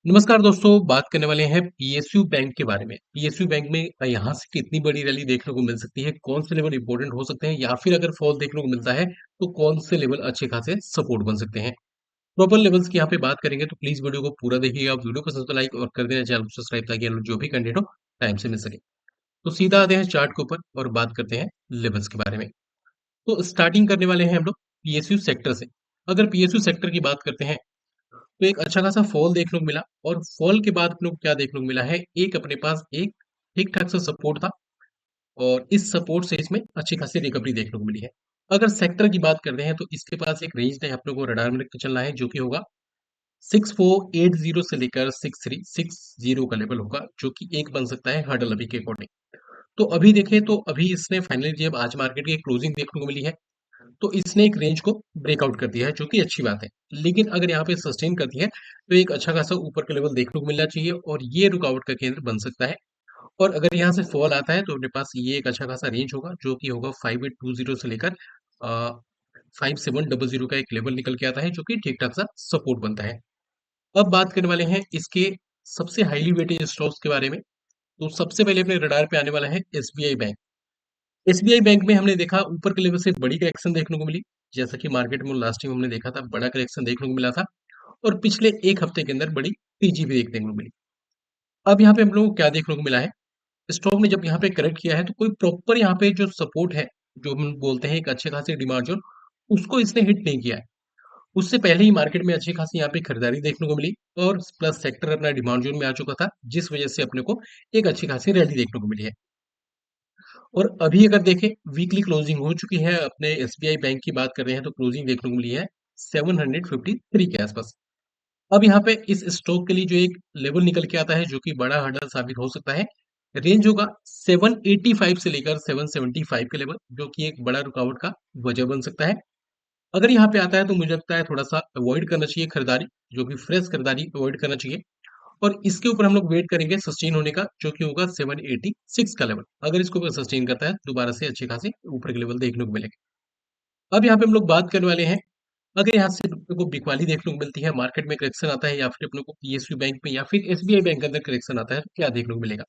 नमस्कार दोस्तों, बात करने वाले हैं पीएसयू बैंक के बारे में। पीएसयू बैंक में यहाँ से कितनी बड़ी रैली देखने को मिल सकती है, कौन से लेवल इंपॉर्टेंट हो सकते हैं या फिर अगर फॉल देखने को मिलता है, तो कौन से लेवल अच्छे खासे सपोर्ट बन सकते हैं। प्रॉपर लेवल्स की यहाँ पे बात करेंगे तो प्लीज वीडियो को पूरा देखिएगा। वीडियो पसंद तो लाइक और कर देना, चैनल को सब्सक्राइब ताकि हम लोग जो भी कंटेंट हो टाइम से मिल सके। तो सीधा आते हैं चार्ट के ऊपर और बात करते हैं लेवल्स के बारे में। तो स्टार्टिंग करने वाले हैं हम लोग पीएसयू सेक्टर से। अगर पीएसयू सेक्टर की बात करते हैं तो एक अच्छा खासा फॉल देखने को मिला और फॉल के बाद अपने को क्या देखने को मिला है, एक अपने पास एक ठीक ठाक सा सपोर्ट था और इस सपोर्ट से इसमें अच्छी खासी रिकवरी देखने को मिली है। अगर सेक्टर की बात करते हैं तो इसके पास एक रेंज है, अपने को रडार में रख के चलना है, जो कि होगा 6480 से लेकर 6360 का लेवल होगा, जो कि एक बन सकता है हर्डल अभी के अकॉर्डिंग। तो अभी देखें तो अभी इसने फाइनली जब आज मार्केट की क्लोजिंग देखने को मिली है, तो इसने एक रेंज को ब्रेकआउट कर दिया है, जो कि अच्छी बात है। लेकिन अगर यहाँ पे सस्टेन करती है तो एक अच्छा खासा ऊपर का लेवल देखने को मिलना चाहिए और ये रुकावट का केंद्र बन सकता है। और अगर यहाँ से फॉल आता है तो अपने पास ये एक अच्छा खासा रेंज होगा, जो कि होगा 5820 से लेकर 5700 का एक लेवल निकल के आता है, जो कि ठीक ठाक सा सपोर्ट बनता है। अब बात करने वाले हैं इसके सबसे हाईली वेटेज स्टॉक्स के बारे में। तो सबसे पहले अपने रडार पे आने वाला है एसबीआई बैंक। एसबीआई बैंक में हमने देखा ऊपर के लेवल से बड़ी करेक्शन देखने को मिली, जैसा कि मार्केट में लास्ट टाइम हमने देखा था, बड़ा करेक्शन देखने को मिला था और पिछले एक हफ्ते के अंदर बड़ी तेजी भी देखने को मिली। अब यहाँ पे हम लोगों को क्या देखने को मिला है, स्टॉक ने जब यहाँ पे करेक्ट किया है तो कोई प्रॉपर यहाँ पे जो सपोर्ट है, जो हम बोलते हैं एक अच्छे खासे डिमांड जोन, उसको इसने हिट नहीं किया है। उससे पहले ही मार्केट में अच्छी खासी यहाँ पे खरीदारी देखने को मिली और प्लस सेक्टर अपना डिमांड जोन में आ चुका था, जिस वजह से अपने को एक अच्छी खासी रैली देखने को मिली है। और अभी अगर देखें, वीकली क्लोजिंग हो चुकी है, अपने एसबीआई बैंक की बात कर रहे हैं तो क्लोजिंग देखने को मिली है 753 के आसपास। अब यहाँ पे इस स्टॉक के लिए जो एक लेवल निकल के आता है, जो कि बड़ा हर्डल साबित हो सकता है, रेंज होगा 785 से लेकर 775 के लेवल, जो कि एक बड़ा रुकावट का वजह बन सकता है। अगर यहाँ पे आता है तो मुझे लगता है थोड़ा सा अवॉइड करना चाहिए खरीदारी, जो कि फ्रेश खरीदारी अवॉइड करना चाहिए। और इसके ऊपर हम लोग वेट करेंगे सस्टेन होने का, जो कि होगा 786 का लेवल। अगर इसको ऊपर सस्टेन करता है दोबारा से अच्छे खासे ऊपर के लेवल देखने को मिलेंगे। अब यहाँ पे हम लोग बात करने वाले हैं, अगर यहाँ से अपने को बिकवाली देखने को मिलती है, मार्केट में करेक्शन आता है या फिर अपने को पीएसयू बैंक में या फिर एसबीआई बैंक के अंदर करेक्शन आता है, तो क्या देखने को मिलेगा।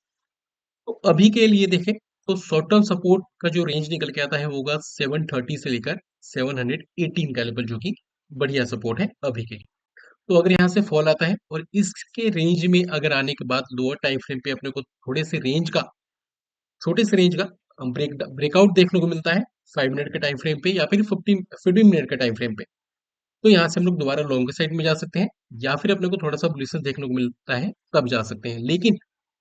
तो अभी के लिए देखें तो शॉर्ट टर्म सपोर्ट का जो रेंज निकल के आता है वो होगा 730 से लेकर 718 का लेवल, जो कि बढ़िया सपोर्ट है अभी के लिए। तो अगर यहाँ से फॉल आता है और इसके रेंज में अगर आने के बाद लोअर टाइम फ्रेम पे अपने को थोड़े से रेंज का छोटे से रेंज का ब्रेकआउट देखने को मिलता है 5 मिनट के टाइम फ्रेम पे या फिर 15 मिनट के टाइम फ्रेम पे, तो यहाँ से हम लोग दोबारा लॉन्ग साइड में जा सकते हैं या फिर अपने को थोड़ा सा बुलिशनेस देखने को मिलता है तब जा सकते हैं। लेकिन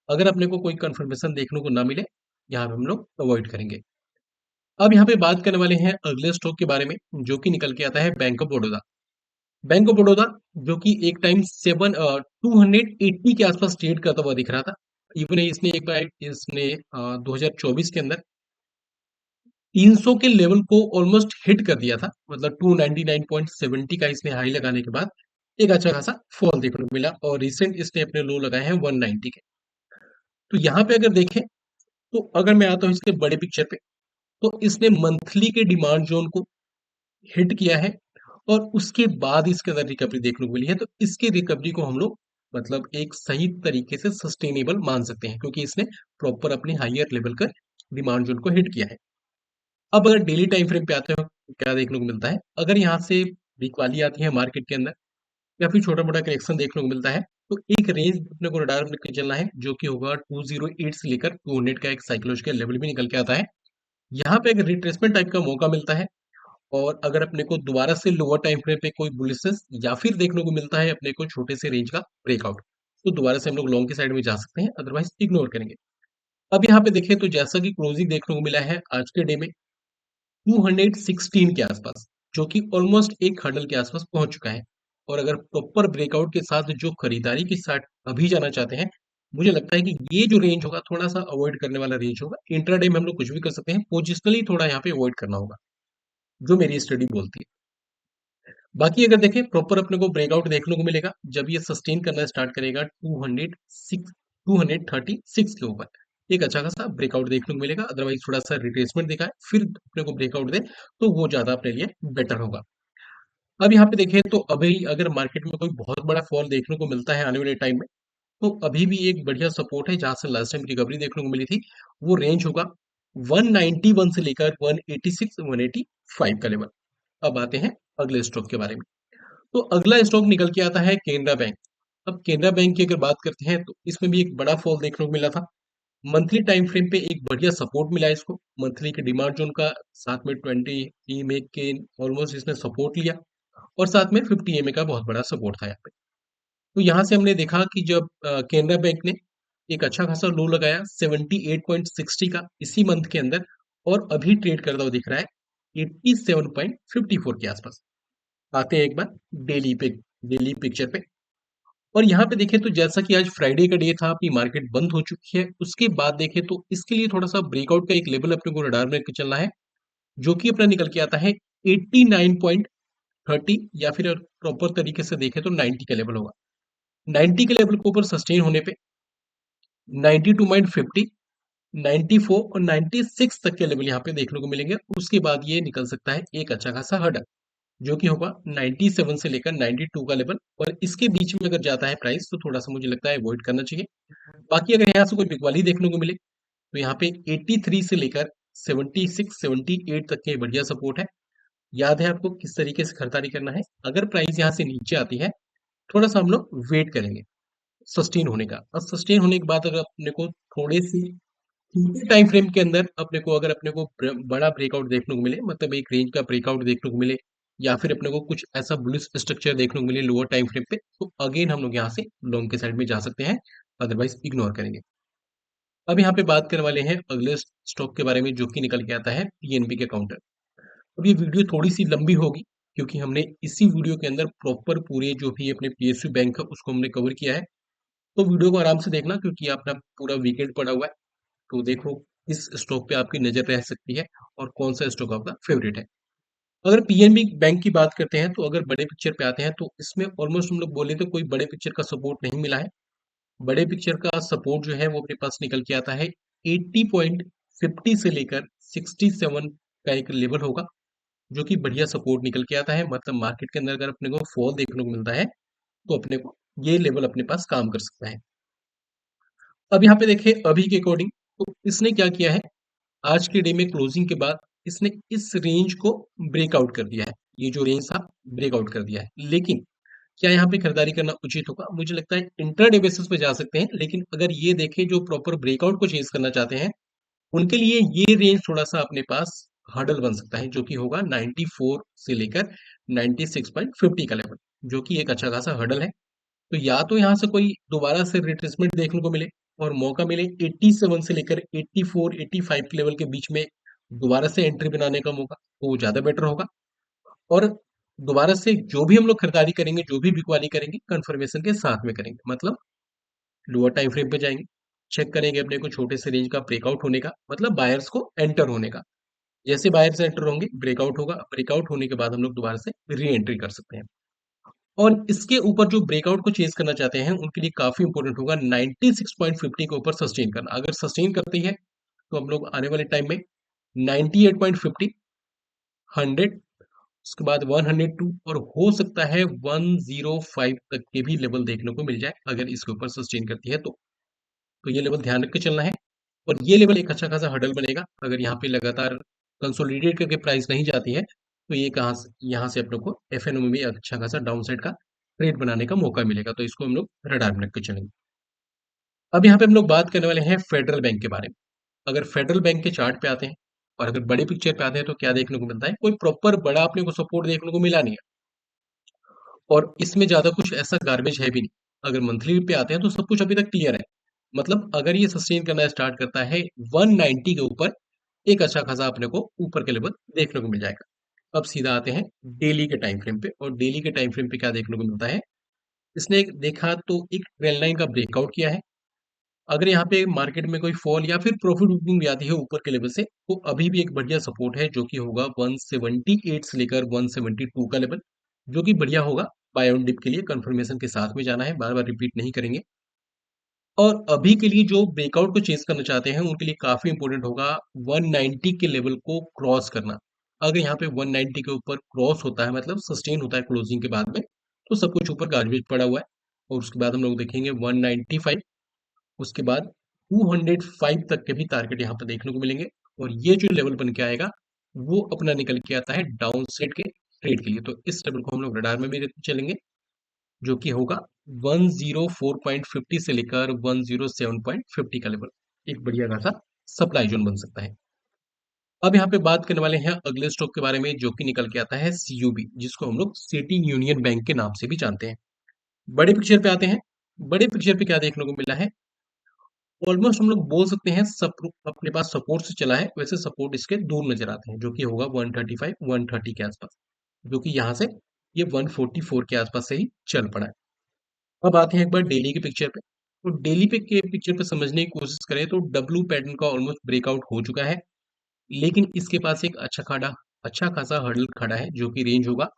अगर अपने को कोई कंफर्मेशन देखने को ना मिले, यहाँ पे हम लोग अवॉइड करेंगे। अब यहाँ पे बात करने वाले हैं अगले स्टॉक के बारे में, जो कि निकल के आता है bank of Baroda. Bank of Baroda, जो कि एक टाइम 280 के आसपास ट्रेड करता हुआ दिख रहा था। इवन इसने एक बार इसने 2024 के अंदर 300 के लेवल को ऑलमोस्ट हिट कर दिया था, मतलब 299.70 का इसने हाई लगाने के बाद एक अच्छा खासा फॉल देखने को मिला और रिसेंट इसने अपने लो लगाए हैं 190 के। तो यहाँ पे अगर देखें, तो अगर मैं आता हूँ इसके बड़े पिक्चर पे, तो इसने मंथली के डिमांड जोन को हिट किया है और उसके बाद इसके अंदर रिकवरी देखने को मिली है। तो इसकी रिकवरी को हम लोग मतलब एक सही तरीके से सस्टेनेबल मान सकते हैं, क्योंकि इसने प्रॉपर अपने हाईयर लेवल का डिमांड जोन को हिट किया है। अब अगर डेली टाइम फ्रेम पे आते हो तो क्या देखने को मिलता है, अगर यहाँ से वीक वाली आती है मार्केट के अंदर या फिर छोटा मोटा करेक्शन देखने को मिलता है, तो एक रेंज अपने को रडार में लेकर चलना है, जो कि होगा 208 से लेकर 200 का एक साइकोलॉजिकल लेवल भी निकल के आता है। यहाँ पे अगर रिट्रेसमेंट टाइप का मौका मिलता है और अगर अपने को दोबारा से लोअर टाइम फ्रेम पे कोई बुलिशनेस या फिर देखने को मिलता है अपने को छोटे से रेंज का ब्रेकआउट, तो दोबारा से हम लोग लॉन्ग की साइड में जा सकते हैं, अदरवाइज इग्नोर करेंगे। अब यहाँ पे देखें तो जैसा कि क्लोजिंग देखने को मिला है आज के डे में 216 के आसपास, जो कि ऑलमोस्ट एक हर्डल के आसपास पहुंच चुका है। और अगर प्रॉपर ब्रेकआउट के साथ जो खरीदारी के साथ अभी जाना चाहते हैं, मुझे लगता है कि ये जो रेंज होगा थोड़ा सा अवॉइड करने वाला रेंज होगा। इंट्राडे में हम लोग कुछ भी कर सकते हैं, पोजिशनली थोड़ा यहाँ पे अवॉइड करना होगा, जो मेरी स्टडी बोलती है। बाकी अगर देखें प्रॉपर अपने को ब्रेकआउट देखने को मिलेगा जब ये सस्टेन करना स्टार्ट करेगा 236 के ऊपर, एक अच्छा खासा ब्रेकआउट देखने को मिलेगा। अदरवाइज थोड़ा सा रिट्रेसमेंट दिखाए फिर अपने को ब्रेकआउट दे, तो वो ज्यादा अपने लिए बेटर होगा। अब यहाँ पे देखें तो अभी अगर मार्केट में कोई बहुत बड़ा फॉल देखने को मिलता है आने वाले टाइम में, तो अभी भी एक बढ़िया सपोर्ट है जहां से लास्ट टाइम रिकवरी देखने को मिली थी। वो रेंज होगा 191 से लेकर 186 185 का लेवल। अब आते हैं अगले स्टॉक के बारे में। तो अगला स्टॉक निकल के आता है केनरा बैंक। अब केनरा बैंक की अगर बात करते हैं तो इसमें भी एक बड़ा फॉल देखने को मिला था। मंथली टाइम फ्रेम पे एक बढ़िया सपोर्ट मिला इसको। मंथली के डिमांड जोन का साथ में 20 ईएमए के ऑलमोस्ट इसने सपोर्ट लिया, और साथ में 50 ईएमए का बहुत बड़ा सपोर्ट था यहाँ पे। तो यहाँ से हमने देखा कि जब केनरा बैंक ने एक अच्छा खासा लो लगाया 78.60 का इसी मंथ के अंदर, और अभी ट्रेड करता हुआ दिख रहा है 87.54 के आसपास। आते हैं एक बार डेली पिक्चर पे। और यहाँ पे देखें तो जैसा कि आज फ्राइडे का डे था, अपनी मार्केट बंद हो चुकी है, उसके बाद देखें तो इसके लिए थोड़ा सा ब्रेकआउट का एक लेवल अपने को रडार में लेके चलना है, जो कि अपना निकल के आता है 89.30, या फिर प्रॉपर तरीके से देखें तो 90 का लेवल होगा। 90 के लेवल के ऊपर सस्टेन होने पे 92.50, 94 और 96 तक के लेवल यहाँ पे देखने को मिलेंगे। उसके बाद ये निकल सकता है एक अच्छा खासा हर्डल, जो कि होगा 97 से लेकर 92 का लेवल, और इसके बीच में अगर जाता है प्राइस तो थोड़ा सा मुझे लगता है अवॉइड करना चाहिए। बाकी अगर यहाँ से कोई बिकवाली देखने को मिले तो यहाँ पे 83 से लेकर 76 78 तक के बढ़िया सपोर्ट है। याद है आपको किस तरीके से खरीदारी करना है। अगर प्राइस यहाँ से नीचे आती है, थोड़ा सा हम लोग वेट करेंगे सस्टेन होने का, और सस्टेन होने के बाद अगर अपने को थोड़े से छोटे टाइम फ्रेम के अंदर अपने को अगर अपने को बड़ा ब्रेकआउट देखने को मिले, मतलब एक रेंज का ब्रेकआउट देखने को मिले, या फिर अपने को कुछ ऐसा बुलिश स्ट्रक्चर देखने को मिले लोअर टाइम फ्रेम पे, तो अगेन हम लोग यहाँ से लॉन्ग के साइड में जा सकते हैं, अदरवाइज इग्नोर करेंगे। अब यहाँ पे बात करने वाले हैं अगले स्टॉक के बारे में, जो कि निकल के आता है पीएनबी के काउंटर। अब ये वीडियो थोड़ी सी लंबी होगी, क्योंकि हमने इसी वीडियो के अंदर प्रॉपर पूरे जो भी अपने पीएसयू बैंक है उसको हमने कवर किया है। तो वीडियो को आराम से देखना, क्योंकि अपना पूरा वीकेंड पड़ा हुआ है। तो देखो किस स्टॉक पे आपकी नजर रह सकती है, और कौन सा स्टॉक आपका फेवरेट है। अगर पीएनबी बैंक की बात करते हैं, तो अगर बड़े पिक्चर पे आते हैं तो इसमें ऑलमोस्ट हम लोग बोले तो कोई बड़े पिक्चर का सपोर्ट नहीं मिला है। बड़े पिक्चर का सपोर्ट जो है वो अपने पास निकल के आता है 80.50 से लेकर 67 का एक लेवल होगा, जो कि बढ़िया सपोर्ट निकल के आता है। मतलब मार्केट के अंदर अगर अपने को फॉल देखने को मिलता है, तो अपने को ये लेवल अपने पास काम कर सकता है। अब यहाँ पे देखिए अभी के अकॉर्डिंग, तो इसने क्या किया है, आज के डे में क्लोजिंग के बाद इसने इस रेंज को ब्रेकआउट कर दिया है। ये जो रेंज था ब्रेकआउट कर दिया है, लेकिन क्या यहाँ पे खरीदारी करना उचित होगा? मुझे लगता है इंटरडे बेसिस पे जा सकते हैं, लेकिन अगर ये देखें जो प्रॉपर ब्रेकआउट को चेज करना चाहते हैं, उनके लिए ये रेंज थोड़ा सा अपने पास हर्डल बन सकता है, जो कि होगा 94 से लेकर 96.50 का लेवल, जो कि एक अच्छा खासा हर्डल है। तो या तो यहाँ से कोई दोबारा से रिट्रेसमेंट देखने को मिले, और मौका मिले 87 से लेकर 84 85 के लेवल के बीच में दोबारा से एंट्री बनाने का मौका, तो वो ज्यादा बेटर होगा। और दोबारा से जो भी हम लोग खरीदारी करेंगे, जो भी बिकवाली करेंगे, कंफर्मेशन के साथ में करेंगे। मतलब लोअर टाइम फ्रेम पे जाएंगे, चेक करेंगे अपने को छोटे से रेंज का ब्रेकआउट होने का, मतलब बायर्स को एंटर होने का। जैसे बायर्स एंटर होंगे ब्रेकआउट होगा, ब्रेकआउट होने के बाद हम लोग दोबारा से री एंट्री कर सकते हैं। और इसके ऊपर जो ब्रेकआउट को चेज करना चाहते हैं, उनके लिए काफी इंपॉर्टेंट होगा 96.50 के ऊपर सस्टेन करना। अगर सस्टेन करती है तो हम लोग आने वाले टाइम में 98.50, 100, उसके बाद 102, और हो सकता है 105 तक के भी लेवल देखने को मिल जाए अगर इसके ऊपर सस्टेन करती है तो ये लेवल ध्यान रख के चलना है। और ये लेवल एक अच्छा खासा हडल बनेगा। अगर यहाँ पे लगातार कंसोलिडेट करके प्राइस नहीं जाती है, तो ये कहाँ से यहाँ से अपने को एफएनओ में भी अच्छा खासा डाउन साइड का ट्रेड बनाने का मौका मिलेगा। तो इसको हम लोग रडार में रख के चलेंगे। अब यहाँ पे हम लोग बात करने वाले हैं फेडरल बैंक के बारे में। अगर फेडरल बैंक के चार्ट पे आते हैं, और अगर बड़े पिक्चर पे आते हैं, तो क्या देखने को मिलता है, कोई प्रॉपर बड़ा अपने को सपोर्ट देखने को मिला नहीं है, और इसमें ज्यादा कुछ ऐसा गार्बेज है भी नहीं। अगर मंथली पे आते हैं तो सब कुछ अभी तक क्लियर है। मतलब अगर ये सस्टेन करना स्टार्ट करता है 190 के ऊपर, एक अच्छा खासा अपने को ऊपर के लेवल देखने को मिल जाएगा। अब सीधा आते हैं डेली के टाइम फ्रेम पे, और डेली के टाइम फ्रेम पे क्या देखने को मिलता है, इसने देखा तो एक ट्रेंड लाइन का ब्रेकआउट किया है। अगर यहाँ पे मार्केट में कोई फॉल या फिर प्रॉफिट बुकिंग भी आती है ऊपर के लेवल से, तो अभी भी एक बढ़िया सपोर्ट है, जो कि होगा 178 से लेकर 172 का लेवल, जो कि बढ़िया होगा। बाय ऑन डिप के लिए कंफर्मेशन के साथ में जाना है, बार बार रिपीट नहीं करेंगे। और अभी के लिए जो ब्रेकआउट को चेस करना चाहते हैं, उनके लिए काफी इंपॉर्टेंट होगा 190 के लेवल को क्रॉस करना। अगर यहाँ पे 190 के ऊपर क्रॉस होता है, मतलब सस्टेन होता है क्लोजिंग के बाद में, तो सब कुछ ऊपर गार्बेज पड़ा हुआ है। और उसके बाद हम लोग देखेंगे 195, उसके बाद 205 तक के भी टारगेट यहाँ पर देखने को मिलेंगे। और ये जो लेवल बन के आएगा वो अपना निकल के आता है डाउन साइड के ट्रेड के लिए। तो इस लेवल को हम लोग रडार में भी लेते चलेंगे, जो कि होगा 104.50 से लेकर 107.50 का लेवल। एक बढ़िया खासा सप्लाई जोन बन सकता है। अब यहाँ पे बात करने वाले हैं अगले स्टॉक के बारे में, जो कि निकल के आता है सीयूबी, जिसको हम लोग सिटी यूनियन बैंक के नाम से भी जानते हैं। बड़े पिक्चर पे आते हैं। बड़े पिक्चर पे क्या देखने को मिला है, ऑलमोस्ट हम लोग बोल सकते हैं सब अपने पास सपोर्ट से चला है, वैसे सपोर्ट इसके दूर नजर आते हैं, जो कि होगा 135 130 के आसपास, जो कि यहाँ से ये 144 के आसपास से ही चल पड़ा है। अब आते हैं एक बार डेली की पिक्चर पे। तो डेली पे के पिक्चर पे समझने की कोशिश करें तो डब्लू पैटर्न का ऑलमोस्ट ब्रेकआउट हो चुका है, लेकिन इसके पास एक अच्छा खासा हर्डल खड़ा है, जो कि रेंज होगा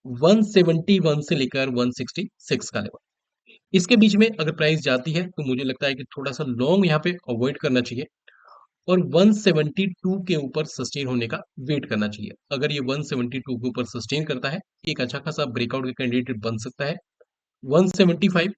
171 से लेकर 166 का लेवल। इसके बीच में अगर प्राइस जाती है तो मुझे लगता है कि थोड़ा सा लॉन्ग यहाँ पे अवॉइड करना चाहिए और 172 के ऊपर सस्टेन होने का वेट करना चाहिए। अगर ये 172 के ऊपर सस्टेन करता है, एक अच्छा खासा ब्रेकआउट का कैंडिडेट बन सकता है। 175,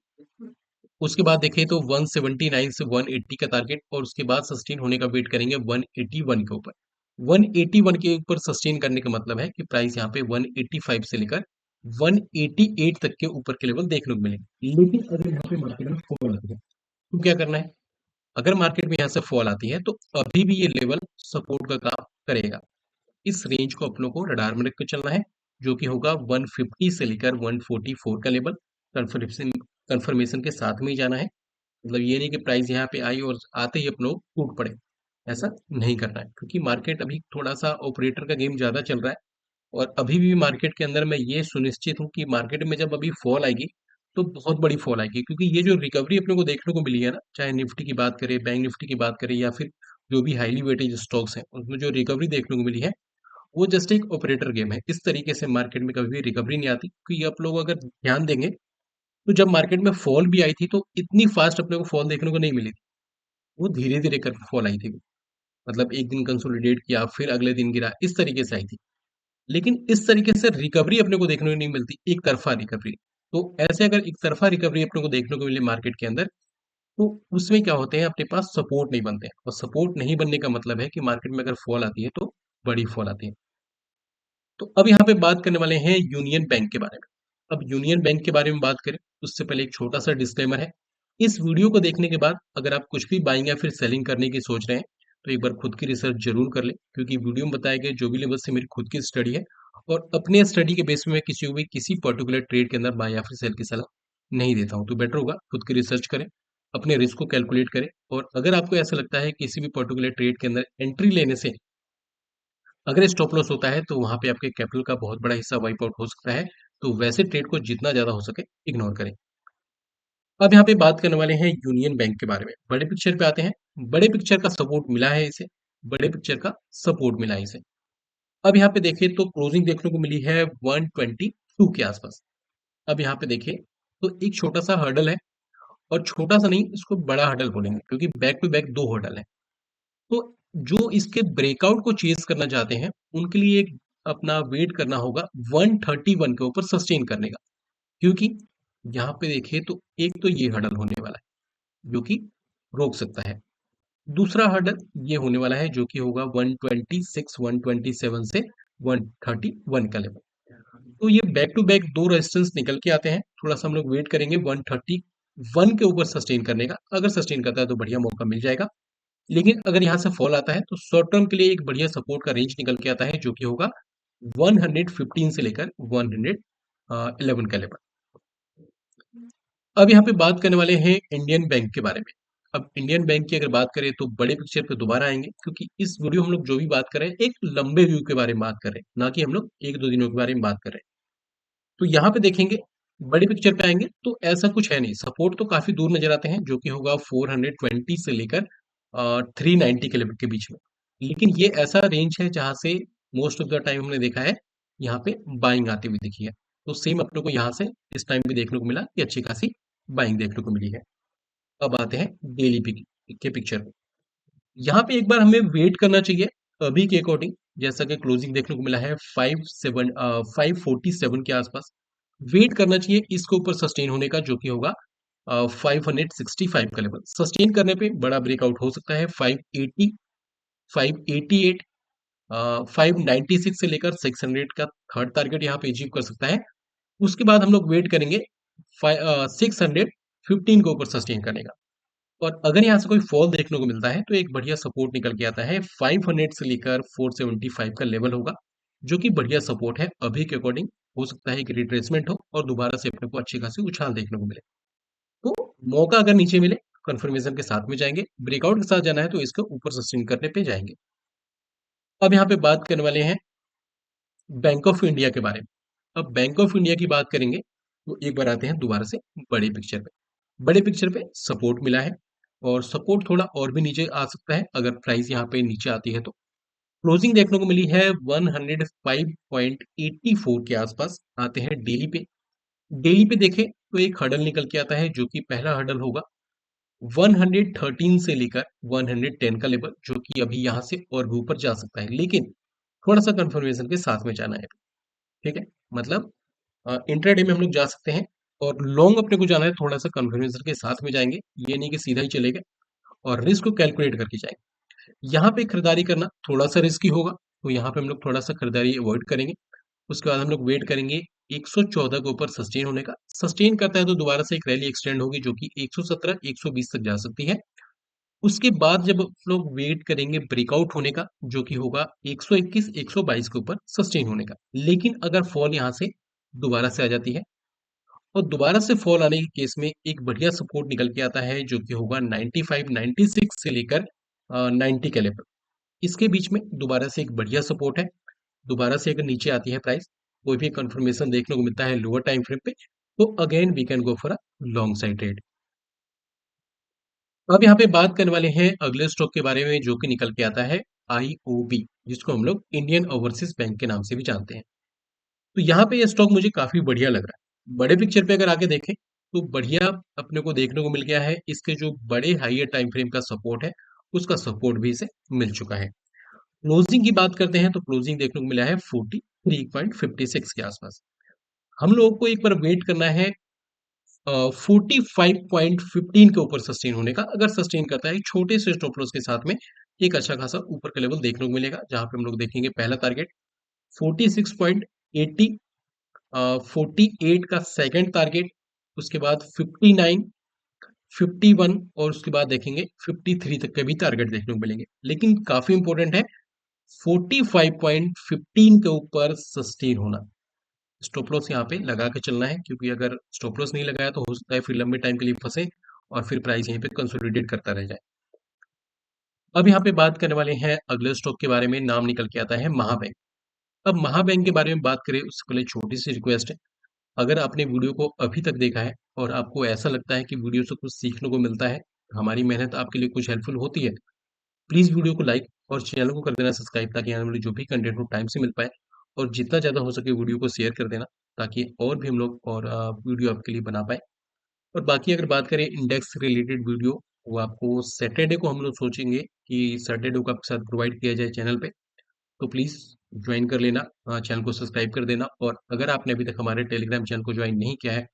उसके बाद देखें तो 179 से 180 का टारगेट, और उसके बाद सस्टेन होने का वेट करेंगे 181 के ऊपर। 181 के ऊपर सस्टेन करने का मतलब है कि प्राइस यहाँ पे 185 से लेकर 188 तक के ऊपर के लेवल देखने को मिलेंगे। लेकिन अगर यहाँ पे मार्केट में फॉल आती है तो क्या करना है, अगर मार्केट में यहाँ से फॉल आती है तो अभी भी ये लेवल सपोर्ट का काम करेगा। इस रेंज को अपनों को रडार में रख के चलना है, जो कि होगा 150 से लेकर 144 का लेवल। कंफर्मेशन कंफर्मेशन के साथ में ही जाना है, मतलब ये नहीं कि प्राइस यहाँ पे आई और आते ही अपनों टूट पड़े। ऐसा नहीं करना है, क्योंकि मार्केट अभी थोड़ा सा ऑपरेटर का गेम ज्यादा चल रहा है। और अभी भी मार्केट के अंदर मैं ये सुनिश्चित हूँ कि मार्केट में जब अभी फॉल आएगी तो बहुत बड़ी फॉल आएगी, क्योंकि ये जो रिकवरी अपने को देखने को मिली है ना, चाहे निफ्टी की बात करें, बैंक निफ्टी की बात करें, या फिर जो भी हाईली वेटेज स्टॉक्स हैं उसमें जो रिकवरी देखने को मिली है, वो जस्ट एक ऑपरेटर गेम है। इस तरीके से मार्केट में कभी भी रिकवरी नहीं आती, क्योंकि आप लोग अगर ध्यान देंगे तो जब मार्केट में फॉल भी आई थी तो इतनी फास्ट अपने को फॉल देखने को नहीं मिली थी। वो धीरे धीरे कर फॉल आई थी, मतलब एक दिन कंसोलिडेट किया फिर अगले दिन गिरा, इस तरीके से आई थी। लेकिन इस तरीके से रिकवरी अपने को देखने को नहीं मिलती, एक तरफा रिकवरी। तो ऐसे अगर एक तरफा रिकवरी अपने को देखने को मिले मार्केट के अंदर, तो उसमें क्या होते हैं, अपने पास सपोर्ट नहीं बनते हैं, और सपोर्ट नहीं बनने का मतलब है कि मार्केट में अगर फॉल आती है तो बड़ी फॉल आती है। तो अब यहाँ पे बात करने वाले हैं यूनियन बैंक के बारे में। अब यूनियन बैंक के बारे में बात करें उससे पहले एक छोटा सा डिस्क्लेमर है। इस वीडियो को देखने के बाद अगर आप कुछ भी बाइंग या फिर सेलिंग करने की सोच रहे हैं तो एक बार खुद की रिसर्च जरूर कर लें, क्योंकि वीडियो में बताए गए जो भी लेवल से मेरी खुद की स्टडी है, और अपने स्टडी के बेस में मैं किसी को भी किसी पर्टिकुलर ट्रेड के अंदर बाय या फिर सेल की सलाह नहीं देता हूँ। तो बेटर होगा खुद की रिसर्च करें, अपने रिस्क को कैलकुलेट करें, और अगर आपको ऐसा लगता है किसी भी पर्टिकुलर ट्रेड के अंदर एंट्री लेने से अगर स्टॉप लॉस होता है तो वहां पे आपके कैपिटल का बहुत बड़ा हिस्सा वाइप आउट हो सकता है। तो वैसे ट्रेड को जितना ज्यादा हो सके इग्नोर करें। अब यहाँ पे बात करने वाले हैं यूनियन बैंक के बारे में। बड़े पिक्चर पे आते हैं। बड़े पिक्चर का सपोर्ट मिला है इसे, बड़े पिक्चर का सपोर्ट मिला है इसे। अब यहाँ पे देखिए तो क्लोजिंग देखने को मिली है 122 के आसपास। अब यहाँ पे देखिए तो एक छोटा सा हर्डल है, और छोटा सा नहीं, इसको बड़ा हर्डल बोलेंगे, क्योंकि बैक टू बैक दो हर्डल है। तो जो इसके ब्रेकआउट को चेस करना चाहते हैं उनके लिए एक अपना वेट करना होगा 131 के ऊपर सस्टेन करने का, क्योंकि यहाँ पे देखिए तो एक तो ये हर्डल होने वाला है जो कि रोक सकता है। दूसरा हर्डल ये होने वाला है जो कि होगा 126 127 से 131 का लेवल। तो ये बैक टू बैक दो रेजिस्टेंस निकल के आते हैं। थोड़ा सा हम लोग वेट करेंगे 131 के ऊपर सस्टेन करने का। अगर सस्टेन करता है तो बढ़िया मौका मिल जाएगा, लेकिन अगर यहाँ से फॉल आता है तो शॉर्ट टर्म के लिए एक बढ़िया सपोर्ट का रेंज निकल के आता है, जो कि होगा 115 से लेकर 111 का लेवल। अब यहाँ पे बात करने वाले हैं इंडियन बैंक के बारे में। अब इंडियन बैंक की अगर बात करें तो बड़े पिक्चर पे दोबारा आएंगे, क्योंकि इस वीडियो हम लोग जो भी बात कर रहे हैं एक लंबे व्यू के बारे में बात कर रहे हैं, ना कि हम लोग एक दो दिनों के बारे में बात कर रहे हैं। तो यहाँ पे देखेंगे, बड़ी पिक्चर पे आएंगे तो ऐसा कुछ है नहीं, सपोर्ट तो काफी दूर नजर आते हैं, जो कि होगा 420 से लेकर 390 के लेवल के बीच में। लेकिन ये ऐसा रेंज है जहां से मोस्ट ऑफ द टाइम हमने देखा है यहाँ पे बाइंग आती हुई दिखी है। तो सेम अपने को यहाँ से इस टाइम भी देखने को मिला कि अच्छी खासी बाइंग देखने को मिली है। अब आते हैं डेली के पिक्चर पे। यहाँ पे एक बार हमें वेट करना चाहिए अभी के अकॉर्डिंग जैसा कि क्लोजिंग देखने को मिला है 547 के आसपास। वेट करना चाहिए इसके ऊपर सस्टेन होने का, जो कि होगा 565 का लेवल। सस्टेन करने पे बड़ा ब्रेकआउट हो सकता है 580, 588, 596 से लेकर 600 का थर्ड टारगेट यहाँ पे अचीव कर सकता है। उसके बाद हम लोग वेट करेंगे 615 के ऊपर सस्टेन करने का। और अगर यहाँ से कोई फॉल देखने को मिलता है तो एक बढ़िया सपोर्ट निकल के आता है 500 से लेकर 475 का लेवल होगा, जो कि बढ़िया सपोर्ट है। अभी के अकॉर्डिंग हो सकता है कि रिट्रेसमेंट हो और दोबारा से अपने को अच्छी खासी उछाल देखने को मिले। तो मौका अगर नीचे मिले, कंफर्मेशन के साथ में जाएंगे। ब्रेकआउट के साथ जाना है तो इसके ऊपर सस्टेन करने पे जाएंगे। अब यहाँ पे बात करने वाले हैं बैंक ऑफ इंडिया के बारे में। अब बैंक ऑफ इंडिया की बात करेंगे तो एक बार आते हैं दोबारा से बड़े पिक्चर पे। बड़े पिक्चर पे सपोर्ट मिला है और सपोर्ट थोड़ा और भी नीचे आ सकता है अगर प्राइस यहाँ पे नीचे आती है तो। क्लोजिंग देखने को मिली है 105.84 के आसपास। आते हैं डेली पे। डेली पे देखें तो एक हडल निकल के आता है, जो कि पहला हडल होगा 113 से लेकर 110 का लेवल, जो कि अभी यहाँ से और भी ऊपर जा सकता है, लेकिन थोड़ा सा कंफर्मेशन के साथ में जाना है। ठीक है, मतलब इंट्राडे में हम लोग जा सकते हैं और लॉन्ग अपने को जाना है थोड़ा सा कंफर्मेशन के साथ में जाएंगे। ये नहीं कि सीधा ही चलेगा, और रिस्क को कैलकुलेट करके जाएंगे। यहाँ पे खरीदारी करना थोड़ा सा रिस्की होगा, तो यहाँ पे हम लोग थोड़ा सा खरीदारी अवॉइड करेंगे। उसके बाद हम लोग वेट करेंगे 114 के ऊपर सस्टेन होने का। सस्टेन करता है तो दोबारा से एक रैली एक्सटेंड होगी, जो कि 117 120 तक जा सकती है। उसके बाद जब आप लोग वेट करेंगे ब्रेकआउट होने का, जो कि होगा 121 122 के ऊपर सस्टेन होने का। लेकिन अगर फॉल यहाँ से दोबारा से आ जाती है और दोबारा से फॉल आने के केस में एक बढ़िया सपोर्ट निकल के आता है, जो कि होगा 95 96 से लेकर 90 के लेवल। इसके बीच में दोबारा से एक बढ़िया सपोर्ट है। दोबारा से अगर नीचे आती है प्राइस, कोई भी कंफर्मेशन देखने को मिलता है लोअर टाइम फ्रेम पे, तो again we can go for a long side trade. अब यहाँ पे बात करने वाले हैं अगले स्टॉक के बारे में, जो कि निकल के आता है आईओबी, जिसको हम लोग इंडियन ओवरसीज बैंक के नाम से भी जानते हैं। तो यहाँ पे ये स्टॉक मुझे काफी बढ़िया लग रहा है। बड़े पिक्चर पे अगर आगे देखें तो बढ़िया अपने को देखने को मिल गया है। इसके जो बड़े हाइयर टाइम फ्रेम का सपोर्ट है, उसका सपोर्ट भी इसे मिल चुका है। क्लोजिंग की बात करते हैं तो क्लोजिंग देखने को मिला है 43.56 के आसपास। हम लोगों को एक बार वेट करना है 45.15 के ऊपर सस्टेन होने का। अगर सस्टेन करता है, एक छोटे से स्टॉप लॉस के साथ में एक अच्छा खासा ऊपर का लेवल देखने को मिलेगा, जहां पे हम लोग देखेंगे पहला टारगेट 46.80, 48 का सेकंड टारगेट, उसके बाद 59, 51 और उसके बाद देखेंगे 53 तक के भी टारगेट देखने को मिलेंगे। लेकिन काफी इंपॉर्टेंट है 45.15 के ऊपर सस्टेन होना। स्टॉप लॉस यहाँ पे लगा के चलना है, क्योंकि अगर स्टॉप लॉस नहीं लगाया तो हो सकता है फिर लंबे टाइम के लिए फंसे और फिर प्राइस यहीं पे कंसोलिडेट करता रह जाए। अब यहाँ पे बात करने वाले हैं अगले स्टॉक के बारे में। नाम निकल के आता है महाबैंक। अब महाबैंक के बारे में बात करें उससे पहले छोटी सी रिक्वेस्ट है। अगर आपने वीडियो को अभी तक देखा है और आपको ऐसा लगता है कि वीडियो से कुछ सीखने को मिलता है, हमारी मेहनत आपके लिए कुछ हेल्पफुल होती है, प्लीज वीडियो को लाइक और चैनल को कर देना सब्सक्राइब, ताकि आने वाली जो भी कंटेंट हो टाइम से मिल पाए। और जितना ज़्यादा हो सके वीडियो को शेयर कर देना, ताकि और भी हम लोग और वीडियो आपके लिए बना पाए। और बाकी अगर बात करें इंडेक्स रिलेटेड वीडियो, वो आपको सैटरडे को हम लोग सोचेंगे कि सैटरडे को आपके साथ प्रोवाइड किया जाए चैनल पे। तो प्लीज़ ज्वाइन कर लेना, चैनल को सब्सक्राइब कर देना। और अगर आपने अभी तक हमारे टेलीग्राम चैनल को ज्वाइन नहीं किया है,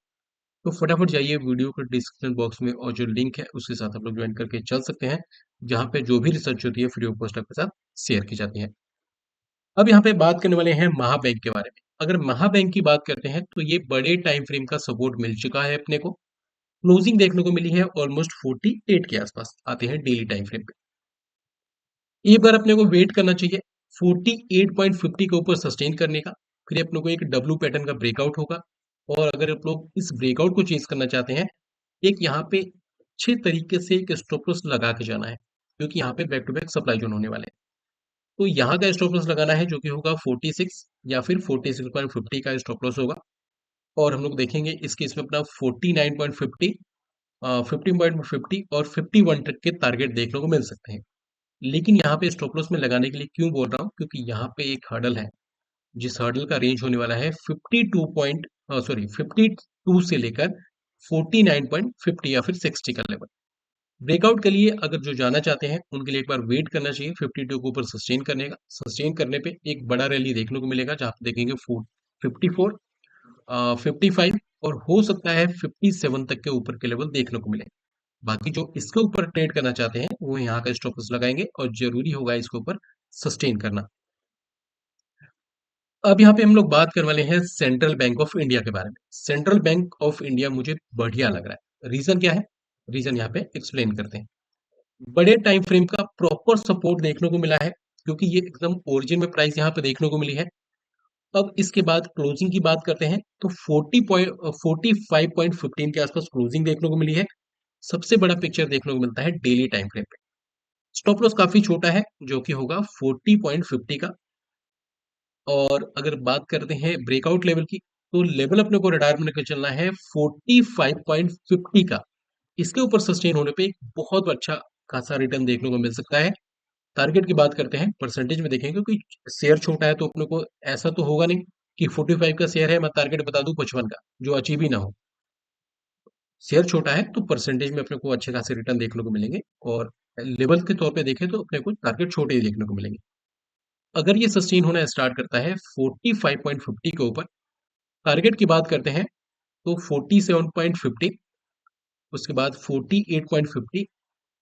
तो फटाफट जाइए वीडियो के डिस्क्रिप्शन बॉक्स में, और जो लिंक है उसके साथ आप लोग ज्वाइन करके चल सकते हैं, जहाँ पे जो भी रिसर्च होती है फ्री ऑफ कॉस्ट आपके साथ शेयर की जाती है। अब यहाँ पे बात करने वाले हैं महाबैंक के बारे में। अगर महाबैंक की बात करते हैं तो ये बड़े टाइम फ्रेम का सपोर्ट मिल चुका है अपने को। क्लोजिंग देखने को मिली है ऑलमोस्ट 48 के आसपास। आते हैं डेली टाइम फ्रेम पे। एक बार अपने को वेट करना चाहिए 48.50 के ऊपर सस्टेन करने का। फिर अपने को एक डब्ल्यू पैटर्न का ब्रेकआउट होगा। और अगर आप लोग इस ब्रेकआउट को चेज करना चाहते हैं, एक यहाँ पे अच्छे तरीके से एक स्टॉप लॉस लगा के जाना है, क्योंकि यहाँ पे back to back supply zone होने वाले हैं। तो यहाँ का स्टॉप लॉस लगाना है, जो कि होगा 46 या फिर 46.50 का स्टॉप लॉस होगा। और हम लोग देखेंगे इसके इसमें अपना 49.50, 15.50 और 51 तक के टारगेट देखने को मिल सकते हैं। लेकिन यहाँ पे स्टॉप लॉस में लगाने के लिए क्यों बोल रहा हूँ, क्योंकि यहाँ पे एक हर्डल है, जिस हर्डल का रेंज होने वाला है 52 से लेकर 49.50 या फिर 60 का लेवल। ब्रेकआउट के लिए अगर जो जाना चाहते हैं उनके लिए एक बार वेट करना चाहिए 52 के ऊपर सस्टेन करने का। सस्टेन करने पे एक बड़ा रैली देखने को मिलेगा जहां पे देखेंगे 54, 55 और हो सकता है 57 तक के ऊपर के लेवल देखने को मिले। बाकी जो इसके ऊपर ट्रेड करना चाहते हैं वो यहाँ का स्टॉप लॉस लगाएंगे और जरूरी होगा इसके ऊपर सस्टेन करना। अब यहाँ पे हम लोग बात करने वाले हैं सेंट्रल बैंक ऑफ इंडिया के बारे में। सेंट्रल बैंक ऑफ इंडिया मुझे बढ़िया लग रहा है। रीजन क्या है? रीजन यहाँ पे एक्सप्लेन करते हैं। बड़े टाइम फ्रेम का प्रॉपर सपोर्ट देखने को मिला है क्योंकि ये एकदम ओरिजिन में प्राइस यहाँ पे देखने को मिली है। अब इसके बाद क्लोजिंग की बात करते हैं तो 45.15 के आसपास क्लोजिंग देखने को मिली है। सबसे बड़ा पिक्चर देखने को मिलता है डेली टाइम फ्रेम पे। स्टॉप लॉस काफी छोटा है जो कि होगा 40.50 का। और अगर बात करते हैं ब्रेकआउट लेवल की तो लेवल अपने को रडार में लेकर चलना है 45.50 का। इसके ऊपर सस्टेन होने पे एक बहुत अच्छा खासा रिटर्न देखने को मिल सकता है। टारगेट की बात करते हैं परसेंटेज में देखेंगे क्योंकि शेयर छोटा है तो अपने को ऐसा तो होगा नहीं कि 45 का शेयर है मैं टारगेट बता दूं 55 का जो अचीव ही ना हो। शेयर छोटा है तो परसेंटेज में अपने को अच्छे खासे रिटर्न देखने को मिलेंगे और लेवल के तौर पे देखें तो अपने को टारगेट छोटे ही देखने को मिलेंगे। अगर ये सस्टेन होना स्टार्ट करता है 45.50 के ऊपर, टारगेट की बात करते हैं तो 47.50, उसके बाद 48.50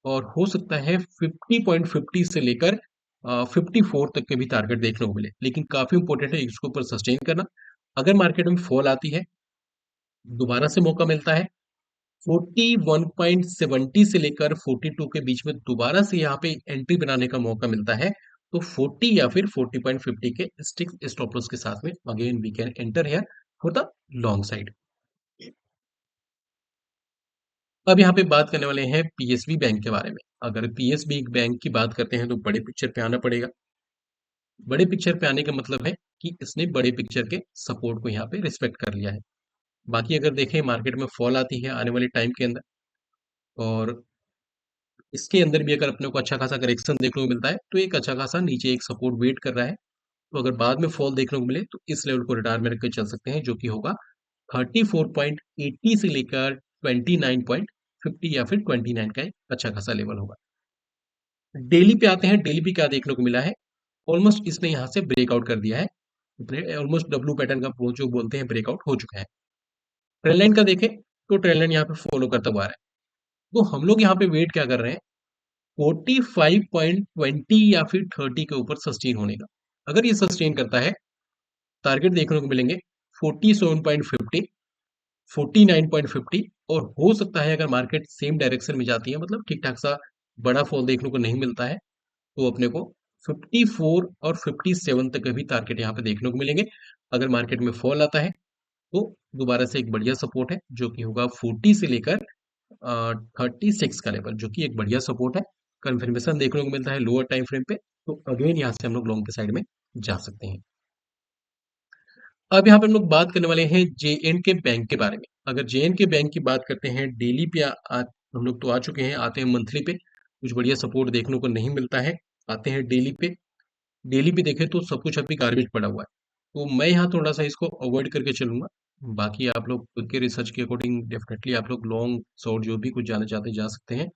और हो सकता है 50.50 से लेकर 54 तक के भी टारगेट देखने को मिले। लेकिन काफी इंपॉर्टेंट है इसके ऊपर सस्टेन करना। अगर मार्केट में फॉल आती है दोबारा से मौका मिलता है 41.70 से लेकर 42 के बीच में दोबारा से यहाँ पे एंट्री बनाने का मौका मिलता है तो 40 या फिर 40.50 के स्टिक स्टॉप लॉस के साथ में again we can enter here for the long side. अब यहाँ पे बात करने वाले हैं पीएसबी बैंक के बारे में। अगर पीएसबी बैंक की बात करते हैं तो बड़े पिक्चर पे आना पड़ेगा। बड़े पिक्चर पे आने का मतलब है कि इसने बड़े पिक्चर के सपोर्ट को यहाँ पे रिस्पेक्ट कर लिया है। बाकी अगर देखें मार्केट में फॉल आती है आने वाले टाइम के अंदर और इसके अंदर भी अगर अपने को अच्छा खासा करेक्शन देखने को मिलता है तो एक अच्छा खासा नीचे एक सपोर्ट वेट कर रहा है। तो अगर बाद में फॉल देखने को मिले तो इस लेवल को रिटायर में रखकर चल सकते हैं जो कि होगा 34.80 से लेकर 29.50 या फिर 29 का एक अच्छा खासा लेवल होगा। डेली पे आते हैं। डेली पे क्या देखने को मिला है? ऑलमोस्ट इसने यहाँ से ब्रेकआउट कर दिया है। ऑलमोस्ट डब्लू पैटर्न का वो जो बोलते हैं ब्रेकआउट हो चुका है। ट्रेंड लाइन का देखें तो ट्रेंड लाइन यहाँ पे फॉलो करता हुआ आ रहा है। तो हम लोग यहाँ पे वेट क्या कर रहे हैं 45.20 या फिर 30 के ऊपर सस्टेन होने का। अगर ये सस्टेन करता है टारगेट देखने को मिलेंगे 47.50, 49.50 और हो सकता है अगर मार्केट सेम डायरेक्शन में जाती है मतलब ठीक ठाक सा बड़ा फॉल देखने को नहीं मिलता है तो अपने को 54 और 57 तक के भी टारगेट यहाँ पे देखने को मिलेंगे। अगर मार्केट में फॉल आता है तो दोबारा से एक बढ़िया सपोर्ट है जो कि होगा 40 से लेकर 36 का लेवल जो कि एक बढ़िया सपोर्ट है। कंफर्मेशन देखने को मिलता है लोअर टाइम फ्रेम पे तो अगेन यहाँ से हम लोग लॉन्ग के साइड में जा सकते हैं। अब यहाँ पे हम लोग बात करने वाले हैं जे एंड के बैंक के बारे में। अगर जे एंड के बैंक की बात करते हैं डेली पे हम लोग तो आ चुके हैं, आते हैं मंथली पे कुछ बढ़िया सपोर्ट देखने को नहीं मिलता है। आते हैं डेली पे। डेली पे देखें तो सब कुछ अभी गार्बेज पड़ा हुआ है तो मैं यहाँ थोड़ा सा इसको अवॉइड करके चलूंगा। बाकी आप लोग खुद के रिसर्च के अकॉर्डिंग डेफिनेटली आप लोग लॉन्ग शॉर्ट जो भी कुछ जाना चाहते हैं जा सकते हैं।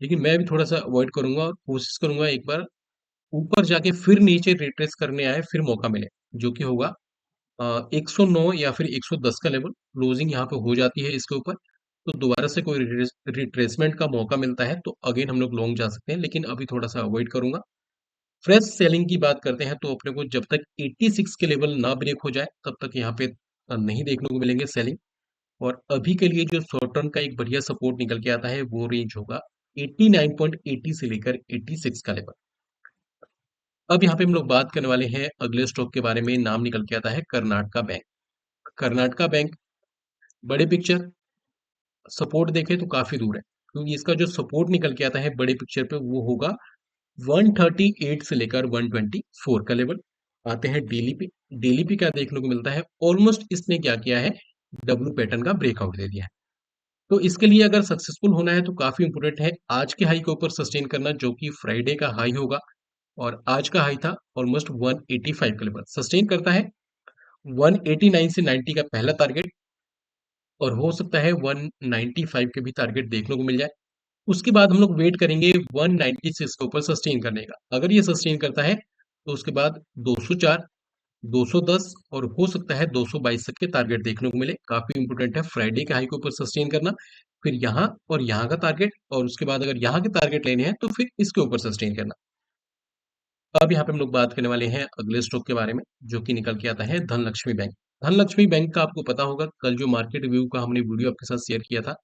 लेकिन मैं भी थोड़ा सा अवॉइड करूंगा और कोशिश करूंगा एक बार ऊपर जाके फिर नीचे रिट्रेस करने आए फिर मौका मिले जो कि होगा 109 या फिर 110 का लेवल। क्लोजिंग यहाँ पे हो जाती है इसके ऊपर तो दोबारा से कोई रिट्रेसमेंट का मौका मिलता है तो अगेन हम लोग लॉन्ग जा सकते हैं लेकिन अभी थोड़ा सा अवॉइड करूंगा। फ्रेश सेलिंग की बात करते हैं तो अपने को जब तक 86 के लेवल ना ब्रेक हो जाए तब तक यहाँ पे नहीं देखने को मिलेंगे सेलिंग। और अभी के लिए जो शॉर्ट टर्म का एक बढ़िया सपोर्ट निकल के आता है वो रेंज होगा 89.80 से लेकर 86 का लेवल। अब यहाँ पे हम लोग बात करने वाले हैं अगले स्टॉक के बारे में। नाम निकल के आता है कर्नाटका बैंक। कर्नाटका बैंक बड़े पिक्चर सपोर्ट देखें तो काफी दूर है क्योंकि इसका जो सपोर्ट निकल के आता है बड़े पिक्चर पे वो होगा 138 से लेकर 124 का लेवल। आते हैं डेली पे। डेली पे क्या देखने को मिलता है? ऑलमोस्ट इसने क्या किया है डब्ल्यू पैटर्न का ब्रेकआउट दे दिया है। तो इसके लिए अगर सक्सेसफुल होना है तो काफी इंपोर्टेंट है आज के हाई के ऊपर सस्टेन करना जो कि फ्राइडे का हाई होगा। और आज का हाई था ऑलमोस्ट 185 का लेवल सस्टेन करता है 189 से 90 का पहला टारगेट और हो सकता है 195 के भी टारगेट देखने को मिल जाए। उसके बाद हम लोग वेट करेंगे 196 के ऊपर सस्टेन करने का। अगर ये सस्टेन करता है तो उसके बाद 204, 210 और हो सकता है 222 तक के टारगेट देखने को मिले। काफी इंपोर्टेंट है फ्राइडे के हाई के ऊपर सस्टेन करना, फिर यहाँ और यहाँ का टारगेट, और उसके बाद अगर यहाँ के टारगेट लेने हैं तो फिर इसके ऊपर सस्टेन करना। अब यहाँ पे हम लोग बात करने वाले हैं अगले स्टॉक के बारे में, जो कि निकल के आता है धनलक्ष्मी बैंक। धनलक्ष्मी बैंक का आपको पता होगा, कल जो मार्केट रिव्यू का हमने वीडियो आपके साथ शेयर किया था,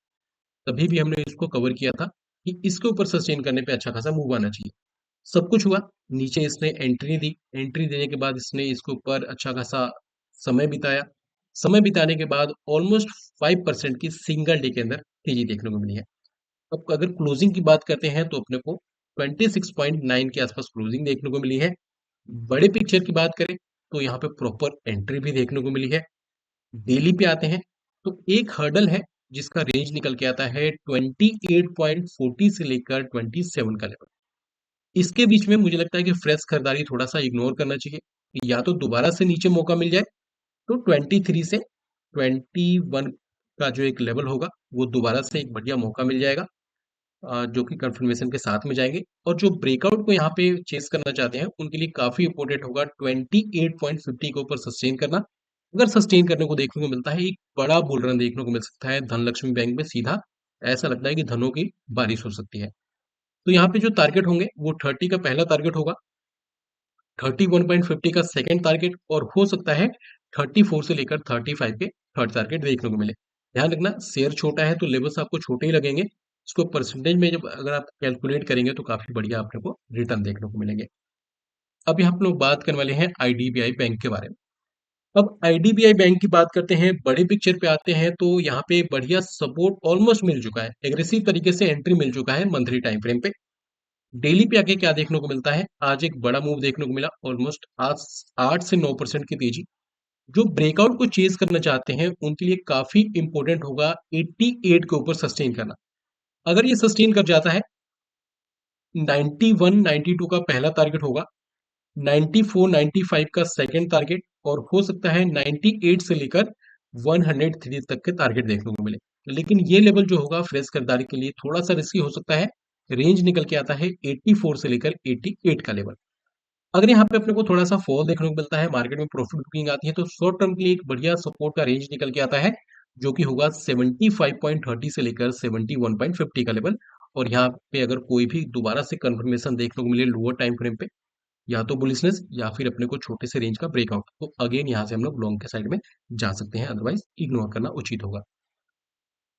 तभी भी हमने इसको कवर किया था कि इसके ऊपर सस्टेन करने पे अच्छा खासा मूव आना चाहिए। सब कुछ हुआ, नीचे इसने एंट्री दी, एंट्री देने के बाद इसने इसके ऊपर अच्छा खासा समय बिताया। समय बिताने के बाद ऑलमोस्ट 5% की सिंगल डे के अंदर तेजी देखने को मिली है। अब अगर क्लोजिंग की बात करते हैं तो अपने को 26.9 के आसपास क्लोजिंग देखने को मिली है। बड़े पिक्चर की बात करें तो यहाँ पे प्रॉपर एंट्री भी देखने को मिली है। डेली पे आते हैं तो एक हर्डल है जिसका रेंज निकल के आता है 28.40 से लेकर 27 का लेवल। इसके बीच में मुझे लगता है कि फ्रेश खरीदारी थोड़ा सा इग्नोर करना चाहिए। या तो दोबारा से नीचे मौका मिल जाए तो 23 से 21 का जो एक लेवल होगा वो दोबारा से एक बढ़िया मौका मिल जाएगा, जो कि कंफर्मेशन के साथ में जाएंगे। और जो ब्रेकआउट को यहाँ पे चेस करना चाहते हैं उनके लिए काफी इंपॉर्टेंट होगा 28.50 के ऊपर सस्टेन करना। अगर सस्टेन करने को देखने को मिलता है, एक बड़ा बुल रन देखने को मिल सकता है धनलक्ष्मी बैंक में। सीधा ऐसा लगता है कि धनों की बारिश हो सकती है। तो यहाँ पे जो टारगेट होंगे वो 30 का पहला टारगेट होगा, 31.50 का सेकंड टारगेट, और हो सकता है 34 से लेकर 35 के थर्ड टारगेट देखने को मिले। ध्यान रखना, शेयर छोटा है तो लेवल्स आपको छोटे ही लगेंगे, इसको परसेंटेज में जब अगर आप कैलकुलेट करेंगे तो काफी बढ़िया आपने को रिटर्न देखने को मिलेंगे। अब यहाँ पे लोग बात करने वाले हैं आईडीबीआई बैंक के बारे में। अब आईडीबीआई बैंक की बात करते हैं, बड़े पिक्चर पे आते हैं तो यहाँ पे बढ़िया सपोर्ट ऑलमोस्ट मिल चुका है, एग्रेसिव तरीके से एंट्री मिल चुका है मंथली टाइम फ्रेम पे। डेली पे आके क्या देखने को मिलता है, आज एक बड़ा मूव देखने को मिला, ऑलमोस्ट आज 8 से 9% की तेजी। जो ब्रेकआउट को चेज करना चाहते हैं उनके लिए काफी इंपॉर्टेंट होगा 88 के ऊपर सस्टेन करना। अगर ये सस्टेन कर जाता है, 91 92 का पहला टारगेट होगा, 94 95 का सेकंड टारगेट, और हो सकता है 98 से लेकर 103 तक के टारगेट देखने को मिले। लेकिन ये लेवल जो होगा फ्रेश खरीदारी के लिए थोड़ा सा रिस्की हो सकता है। रेंज निकल के आता है 84 से लेकर 88 का लेवल। अगर यहाँ पे अपने को थोड़ा सा फॉल देखने को मिलता है, मार्केट में प्रॉफिट बुकिंग आती है, तो शॉर्ट टर्म के लिए एक बढ़िया सपोर्ट का रेंज निकल के आता है, जो कि होगा 75.30 से लेकर 71.50 का लेवल। और यहाँ पे अगर कोई भी दोबारा से कंफर्मेशन देखने को मिले लोअर टाइम फ्रेम पे, या तो बुलिशनेस या फिर अपने को छोटे से रेंज का ब्रेकआउट, तो अगेन यहाँ से हम लोग लॉन्ग के साइड में जा सकते हैं, अदरवाइज इग्नोर करना उचित होगा।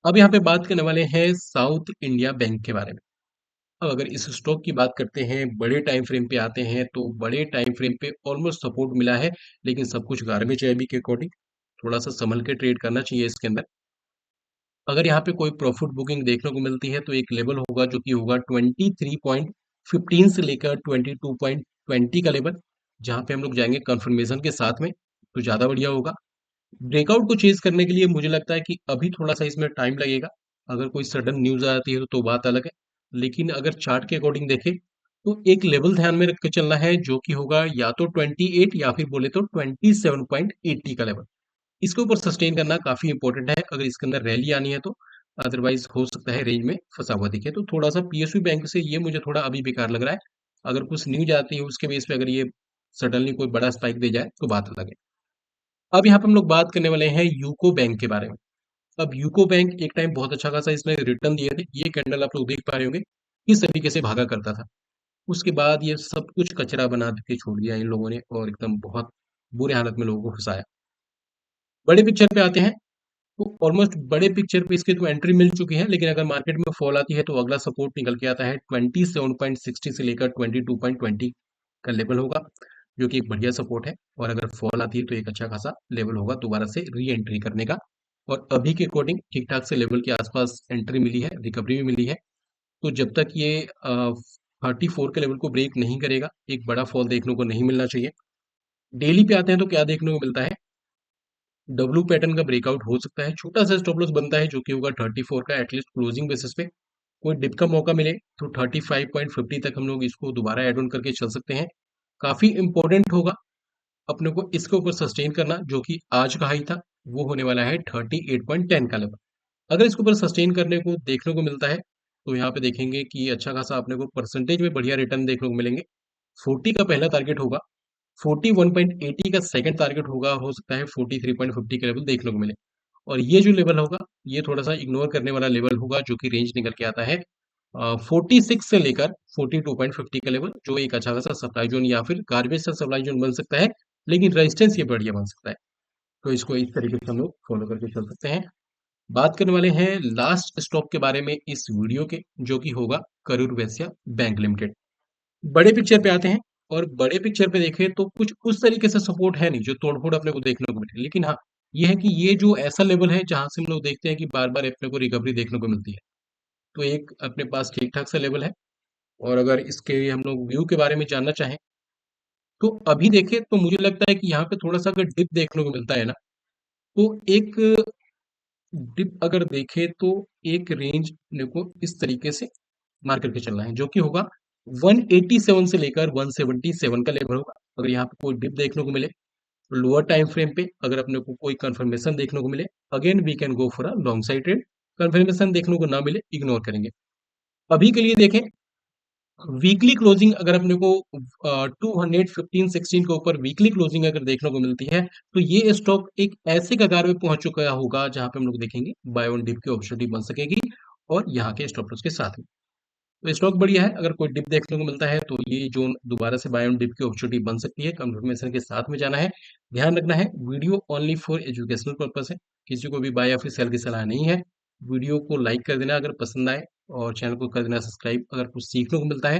अब यहाँ पे बात करने वाले हैं साउथ इंडिया बैंक के बारे में। अब अगर इस स्टॉक की बात करते हैं, बड़े टाइम फ्रेम पे आते हैं, तो बड़े टाइम फ्रेम पे ऑलमोस्ट सपोर्ट मिला है, लेकिन सब कुछ गार्बेज है अभी के अकॉर्डिंग। थोड़ा सा संभल के ट्रेड करना चाहिए इसके अंदर। अगर यहाँ पे कोई प्रॉफिट बुकिंग देखने को मिलती है तो एक लेवल होगा जो कि होगा 23.15 से लेकर 22.20 का लेवल, जहाँ पे हम लोग जाएंगे कंफर्मेशन के साथ में, तो ज़्यादा बढ़िया होगा। ब्रेकआउट को चेज करने के लिए मुझे लगता है कि अभी थोड़ा सा इसमें टाइम लगेगा। अगर कोई सडन न्यूज आती है तो बात अलग है, लेकिन अगर चार्ट के अकॉर्डिंग देखें तो एक लेवल ध्यान में रख के चलना है, जो कि होगा या तो 28 या फिर बोले तो 27.80 का लेवल। इसके ऊपर सस्टेन करना काफी इंपॉर्टेंट है अगर इसके अंदर रैली आनी है तो। अदरवाइज हो सकता है रेंज में फंसा हुआ दिखे। तो थोड़ा सा पीएसयू बैंक से ये मुझे थोड़ा अभी बेकार लग रहा है। अगर कुछ न्यूज आती है उसके बेस पे अगर ये सडनली कोई बड़ा स्पाइक दे जाए तो बात अलग है। अब यहाँ पे हम लोग बात करने वाले हैं यूको बैंक के बारे में। अब यूको बैंक एक टाइम बहुत अच्छा खासा इसने रिटर्न दिए थे, ये कैंडल आप लोग देख पा रहे होंगे किस तरीके से भागा करता था। उसके बाद ये सब कुछ कचरा बना के छोड़ दिया इन लोगों ने, और एकदम बहुत बुरे हालत में लोगों को फंसाया। बड़े पिक्चर पे आते हैं तो ऑलमोस्ट बड़े पिक्चर पे इसके तो एंट्री मिल चुकी है, लेकिन अगर मार्केट में फॉल आती है तो अगला सपोर्ट निकल के आता है 27.60 से लेकर 22.20 का लेवल होगा, जो कि एक बढ़िया सपोर्ट है। और अगर फॉल आती है तो एक अच्छा खासा लेवल होगा दोबारा से री एंट्री करने का। और अभी के अकॉर्डिंग ठीक ठाक से लेवल के आसपास एंट्री मिली है, रिकवरी भी मिली है। तो जब तक ये 34 के लेवल को ब्रेक नहीं करेगा, एक बड़ा फॉल देखने को नहीं मिलना चाहिए। डेली पे आते हैं तो क्या देखने को मिलता है, डब्ल्यू पैटर्न का ब्रेकआउट हो सकता है, छोटा सा स्टॉप लॉस बनता है जो कि होगा 34 का, एटलीस्ट क्लोजिंग बेसिस पे। कोई डिप का मौका मिले तो 35.50 तक हम लोग इसको दोबारा एड ऑन करके चल सकते हैं। काफी इंपॉर्टेंट होगा अपने को इसके ऊपर सस्टेन करना, जो कि आज का हाई था, वो होने वाला है 38.10 का लेवल। अगर इसके ऊपर सस्टेन करने को देखने को मिलता है तो यहाँ पे देखेंगे कि अच्छा खासा अपने को परसेंटेज में बढ़िया रिटर्न देखने को मिलेंगे। 40 का पहला टारगेट होगा, 41.80 का सेकंड टारगेट होगा, हो सकता है 43.50 का लेवल देखने को मिले। और ये जो लेवल होगा, ये थोड़ा सा इग्नोर करने वाला लेवल होगा, जो कि रेंज निकल के आता है 46 से लेकर 42.50 का लेवल, जो एक अच्छा खासा सप्लाई जोन या फिर गार्बेज सा सप्लाई जोन बन सकता है, लेकिन रेजिस्टेंस ये बढ़िया बन सकता है। तो इसको इस तरीके से हम लोग फॉलो करके चल सकते हैं। बात करने वाले हैं लास्ट स्टॉक के बारे में इस वीडियो के, जो कि होगा करूर वैश्य बैंक लिमिटेड। बड़े पिक्चर पे आते हैं, और बड़े पिक्चर पे देखें तो कुछ उस तरीके से सपोर्ट है नहीं जो तोड़फोड़ अपने को देखने को मिले, लेकिन हाँ, ये है कि ये जो ऐसा लेवल है जहां से हम लोग देखते हैं कि बार बार अपने को रिकवरी देखने को मिलती है, तो एक अपने पास ठीक ठाक सा लेवल है। और अगर इसके हम लोग व्यू के बारे में जानना चाहें, तो अभी देखें तो मुझे लगता है कि यहाँ पे थोड़ा सा अगर डिप देखने को मिलता है ना, तो एक डिप अगर देखें तो एक रेंज अपने को इस तरीके से मार करके चलना है, जो कि होगा 187 से लेकर 177 का लेवल होगा। अगर यहाँ पे कोई डिप देखने को मिले, लोअर टाइम फ्रेम पे अगर अपने को कोई कंफर्मेशन देखने को मिले, again we can go for a long side trade. Confirmation देखने को ना मिले, इग्नोर करेंगे। अभी के लिए देखें, वीकली क्लोजिंग अगर अपने को 215-16 के ऊपर वीकली क्लोजिंग अगर देखने को मिलती है, तो ये स्टॉक एक ऐसे कगार में पहुंच चुका होगा जहां पे हम लोग देखेंगे बाय ऑन डिप की अपॉर्चुनिटी बन सकेगी, और यहाँ के स्टॉप लॉस के साथ में। तो स्टॉक बढ़िया है, अगर कोई डिप देखने को मिलता है तो ये जोन दोबारा से बाय ऑन डिप की अपॉर्चुनिटी बन सकती है। कंफर्मेशन के साथ में जाना है। ध्यान रखना है, video only for educational purpose है, किसी को भी बाय या फिर सेल की सलाह नहीं है। वीडियो को लाइक कर देना अगर पसंद आए, और चैनल को कर देना सब्सक्राइब। अगर कुछ सीखने को मिलता है,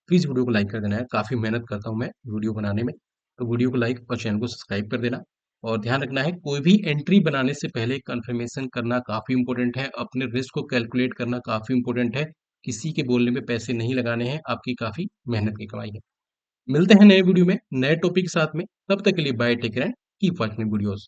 प्लीज़ वीडियो को लाइक कर देना है। काफ़ी मेहनत करता हूँ मैं वीडियो बनाने में, तो वीडियो को लाइक और चैनल को सब्सक्राइब कर देना। और ध्यान रखना है, कोई भी एंट्री बनाने से पहले कंफर्मेशन करना काफ़ी इंपॉर्टेंट है, अपने रिस्क को कैलकुलेट करना काफ़ी इंपॉर्टेंट है। किसी के बोलने पे पैसे नहीं लगाने हैं, आपकी काफ़ी मेहनत की कमाई है। मिलते हैं नए वीडियो में, नए टॉपिक के साथ में, तब तक के लिए bye, take care and keep watching videos.